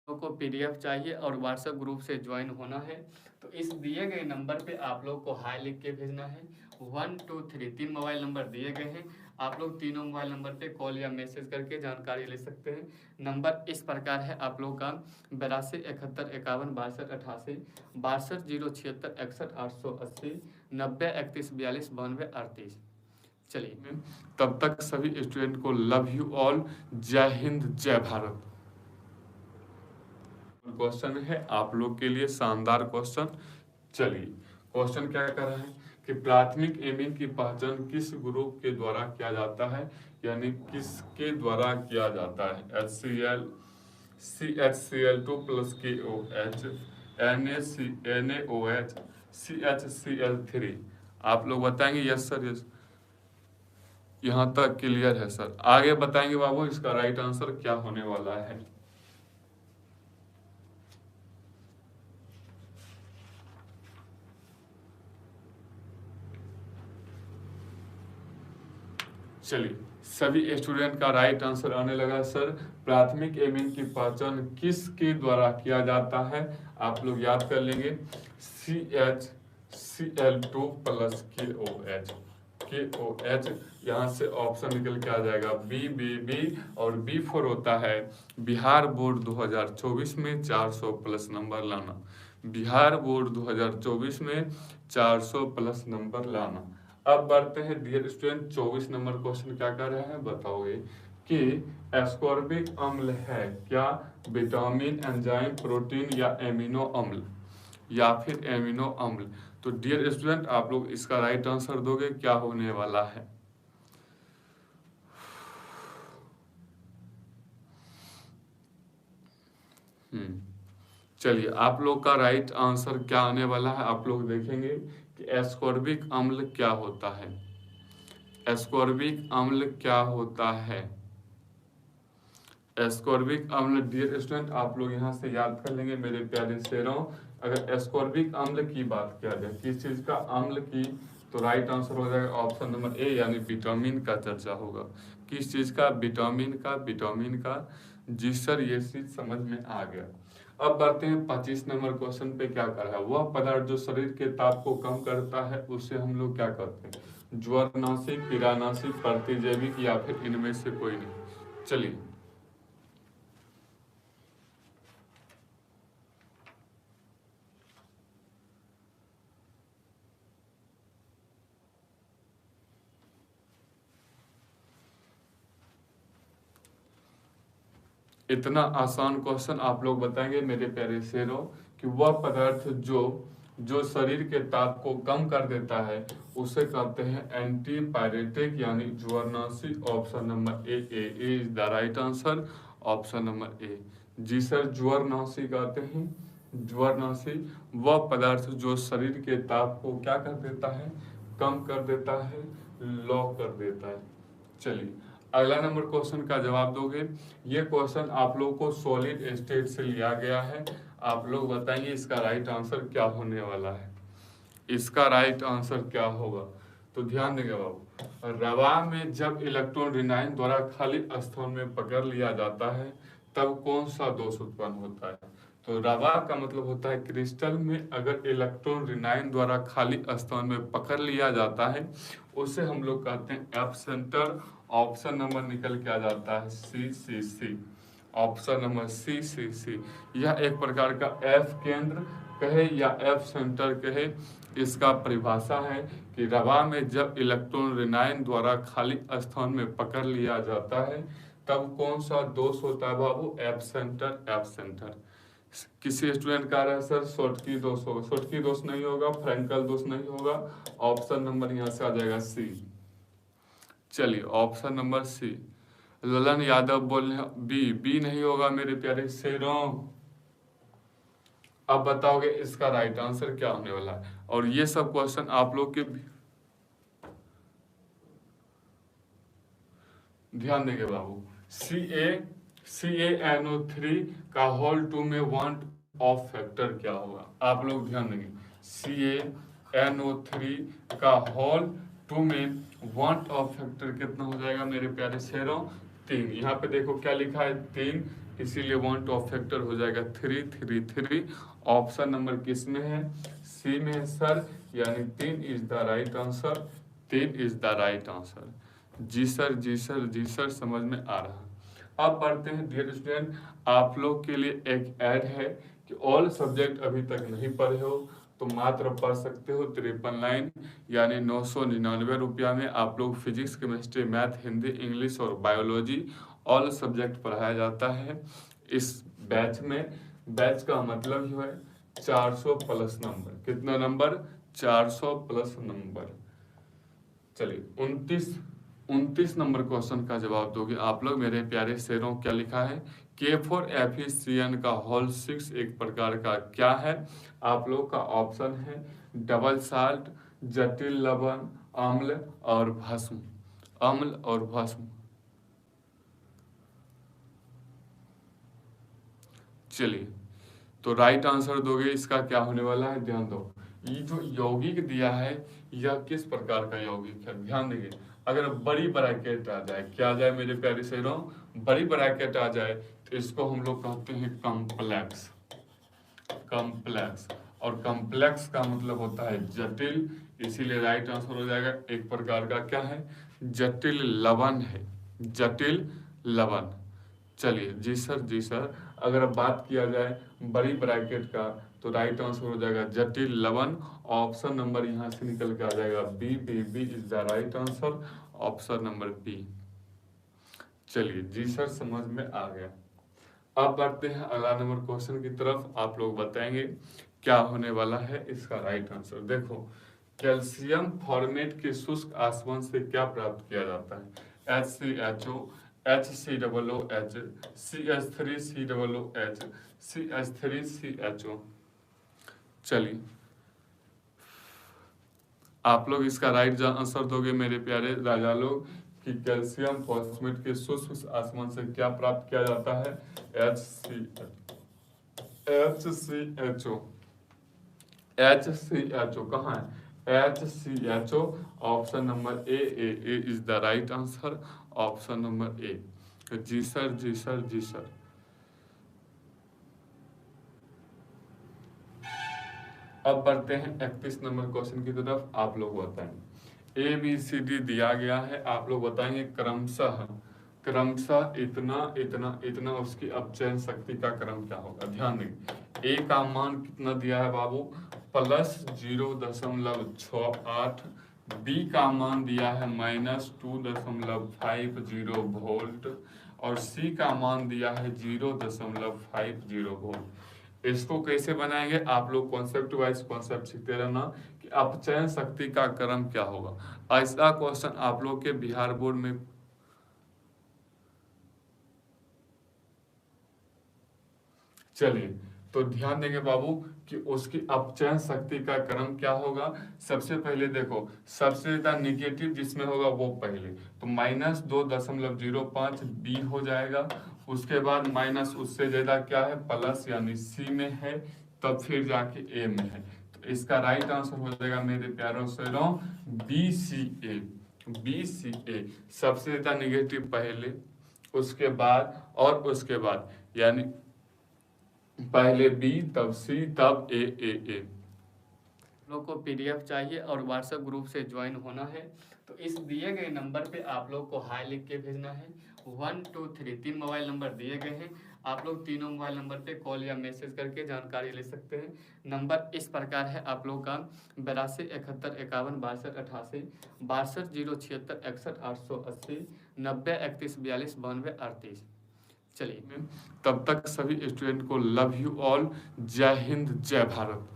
को पीडीएफ चाहिए और व्हाट्सएप ग्रुप से ज्वाइन होना है तो इस दिए गए नंबर पे आप लोग को हाई लिख के भेजना है। 1 2 3 3 मोबाइल नंबर दिए गए हैं, आप लोग तीनों मोबाइल नंबर पे कॉल या मैसेज करके जानकारी ले सकते हैं। नंबर इस प्रकार है आप लोग का 82 71 51 62 88 62 076 61 880 90 31 42 92 38। चलिए, तब तक सभी स्टूडेंट को लव यू ऑल। जय हिंद, जय भारत। क्वेश्चन है आप लोग के लिए शानदार क्वेश्चन। चलिए, क्वेश्चन क्या कर रहा है कि प्राथमिक एमीन की पहचान किस ग्रुप के द्वारा किया जाता है, यानी किसके द्वारा किया जाता है। HCl CHCl2 plus KOH NaOH CHCl3। आप लोग बताएंगे यस सर यस, यहाँ तक क्लियर है सर। आगे बताएंगे बाबू इसका राइट आंसर क्या होने वाला है। चलिए, सभी स्टूडेंट का राइट आंसर आने लगा सर। प्राथमिक एमीन की पहचान किसके द्वारा किया जाता है, आप लोग याद कर लेंगे। CHCl2 plus KOH। यहाँ से ऑप्शन निकल के आ जाएगा बी और B4 होता है बिहार बोर्ड 2024 में 400 प्लस नंबर लाना। बिहार बोर्ड 2024 में 400 प्लस नंबर लाना। अब बढ़ते हैं डियर स्टूडेंट, 24 नंबर क्वेश्चन क्या कर रहे हैं बताओगे कि एस्कॉर्बिक अम्ल है क्या विटामिन, एंजाइम, प्रोटीन या एमिनो अम्ल, या फिर एमिनो अम्ल। तो डियर स्टूडेंट आप लोग इसका राइट आंसर दोगे, क्या होने वाला है। चलिए, आप लोग का राइट आंसर क्या आने वाला है, आप लोग देखेंगे कि एस्कॉर्बिक अम्ल क्या होता है। एस्कॉर्बिक अम्ल क्या होता है। एस्कॉर्बिक अम्ल डियर स्टूडेंट आप लोग यहाँ से याद कर लेंगे मेरे प्यारे शेरों। अगर एस्कॉर्बिक अम्ल की बात किया जाए किस चीज का अम्ल की, तो राइट आंसर हो जाएगा ऑप्शन नंबर ए, यानी विटामिन का चर्चा होगा। किस चीज का, विटामिन का। विटामिन का, जी सर ये चीज समझ में आ गया। अब बढ़ते हैं 25 नंबर क्वेश्चन पे। क्या कर रहा है वह पदार्थ जो शरीर के ताप को कम करता है उसे हम लोग क्या कहते हैं, ज्वरनाशी, पीड़ानाशी, प्रतिजैविक या फिर इनमें से कोई नहीं। चलिए, इतना आसान क्वेश्चन आप लोग बताएंगे मेरे प्यारे शेरों कि वह पदार्थ जो शरीर के ताप को कम कर देता है उसे कहते हैं एंटीपायरेटिक यानी ज्वरनाशी। Option number A is the right answer. Option number A, जी सर ज्वरनाशी कहते हैं। ज्वरनाशी वह पदार्थ जो शरीर के ताप को क्या कर देता है, कम कर देता है, लो कर देता है। चलिए, अगला नंबर क्वेश्चन का जवाब दोगे। ये क्वेश्चन आप लोग को सॉलिड स्टेट से लिया गया है। आप लोग बताएंगे इसका राइट आंसर क्या होने वाला है। इसका राइट आंसर क्या होगा, तो ध्यान देंगे बाबू। रवा में जब इलेक्ट्रॉन ऋणायन द्वारा खाली स्थान में पकड़ लिया जाता है तब कौन सा दोष उत्पन्न होता है। तो रवा का मतलब होता है क्रिस्टल में अगर इलेक्ट्रॉन ऋणायन द्वारा खाली स्थान में पकड़ लिया जाता है उसे हम लोग कहते हैं एफ सेंटर। ऑप्शन नंबर निकल के आ जाता है सी। ऑप्शन नंबर सी। यह एक प्रकार का एफ केंद्र कहे या एफ सेंटर कहे, इसका परिभाषा है कि रवा में जब इलेक्ट्रॉन ऋणायन द्वारा खाली स्थान में पकड़ लिया जाता है तब कौन सा दोष होता है बाबू, एफ सेंटर। F centre. किसी स्टूडेंट का रहा है सर शॉर्टकी दोष होगा, शॉर्टकी दोष नहीं होगा, फ्रैंकल दोष नहीं होगा। ऑप्शन नंबर यहाँ से आ जाएगा सी। चलिए, option number C. Lalan Yadav बोल रहे बी नहीं होगा मेरे प्यारे शेरों। अब बताओगे इसका राइट आंसर क्या होने वाला है। और ये सब क्वेश्चन आप लोग के ध्यान देंगे बाबू। CaNO3 का होल 2 में वांट ऑफ फैक्टर क्या होगा, आप लोग ध्यान देंगे। CaNO3 का होल 2 में वांट ऑफ फैक्टर कितना हो जाएगा मेरे प्यारे शेरों, 3। यहाँ पे देखो क्या लिखा है 3, इसीलिए 1 टॉप फैक्टर हो जाएगा 3 3 3। ऑप्शन नंबर किस में है? सी में है सर, यानी 3 is the right answer. 3 is the right answer. जी सर, जी सर, जी सर, समझ में आ रहा। अब बढ़ते हैं डियर स्टूडेंट, आप लोग के लिए एक ऐड है कि ऑल सब्जेक्ट अभी तक नहीं पढ़े हो तो मात्र पढ़ सकते हो 53 लाइन, यानी 999 रुपया में आप लोग physics, chemistry, math, Hindi, English और बायोलॉजी ऑल सब्जेक्ट पढ़ाया जाता है इस बैच में। बैच का मतलब ही है 400 प्लस नंबर। कितना नंबर? 400 plus number. चलिए 29 नंबर क्वेश्चन का जवाब दोगे आप लोग मेरे प्यारे शेरों। क्या लिखा है? K4FeCN का होल 6 एक प्रकार का क्या है? आप लोग का ऑप्शन है डबल साल्ट, जटिल लवण, अम्ल और भस्म। अम्ल और भस्म। चलिए तो राइट आंसर दोगे, इसका क्या होने वाला है ध्यान दो। ये जो यौगिक दिया है यह किस प्रकार का यौगिक है ध्यान देंगे। अगर बड़ी ब्रैकेट आ जाए, क्या आ जाए मेरे प्यारे शेरों? बड़ी ब्रैकेट आ जाए तो इसको हम लोग कहते हैं कॉम्प्लेक्स। कॉम्प्लेक्स, और कॉम्प्लेक्स का मतलब होता है जटिल, इसीलिए राइट आंसर हो जाएगा एक प्रकार का क्या है? जटिल लवण है, जटिल लवण। चलिए जी सर, जी सर, अगर बात किया जाए बड़ी ब्रैकेट का तो राइट आंसर हो जाएगा जटिल लवण। ऑप्शन नंबर यहाँ से निकल के आ जाएगा B. B B is the right answer, option number B. चलिए जी सर, समझ में आ गया। अब बढ़ते हैं अगला नंबर क्वेश्चन की तरफ। आप लोग बताएंगे क्या होने वाला है इसका राइट आंसर। देखो, कैल्शियम फॉर्मेट के शुष्क आसवन से क्या प्राप्त किया जाता है? HCHO, HCOOH, CH3COOH, CH3CHO। चलिए आप लोग इसका राइट आंसर दोगे मेरे प्यारे राजा लोग कि कैल्शियम फॉस्फेट के शुष्क आसवन से क्या प्राप्त किया जाता है? HCHO। HCHO कहाँ है? HCHO, option number A is the right answer, option number A. जी सर, जी सर, जी सर। अब बढ़ते हैं 31 नंबर क्वेश्चन की तरफ। आप लोग बताएंगे ABCD दिया गया है, आप लोग बताएंगे क्रमशः क्रमशः इतना इतना इतना उसकी अपचयन शक्ति का क्रम क्या होगा? ध्यान देंगे। ए का मान कितना दिया है बाबू? +0.68। बी का मान दिया है -2.50 वोल्ट और सी का मान दिया है 0.50 वोल्ट। इसको कैसे बनाएंगे? आप लोग कॉन्सेप्ट वाइज कॉन्सेप्ट सीखते रहना कि अपचयन शक्ति का क्रम क्या होगा। ऐसा क्वेश्चन आप लोग के बिहार बोर्ड में चलिए तो ध्यान देंगे बाबू कि उसकी अपचयन शक्ति का क्रम क्या होगा। सबसे पहले देखो, सबसे ज्यादा निगेटिव जिसमें होगा वो पहले, तो -2.05 बी हो जाएगा। उसके बाद माइनस उससे ज्यादा क्या है? प्लस, यानी सी में है, तब फिर जाके ए में है। तो इसका राइट आंसर हो जाएगा मेरे प्यारों शेरों BCA। BCA सबसे ज्यादा निगेटिव पहले, उसके बाद और उसके बाद, यानी पहले बी तब सी तब ए। लोग को PDF चाहिए और व्हाट्सएप ग्रुप से ज्वाइन होना है तो इस दिए गए नंबर पे आप लोग को हाई लिख के भेजना है। 1 2 3 3 मोबाइल नंबर दिए गए हैं। आप लोग तीनों मोबाइल नंबर पे कॉल या मैसेज करके जानकारी ले सकते हैं। नंबर इस प्रकार है आप लोग का 82 71 51 62 88, 62 076 61 880, 90 31 42 92 38। चलिए तब तक सभी स्टूडेंट को लव यू ऑल। जय हिंद, जय भारत।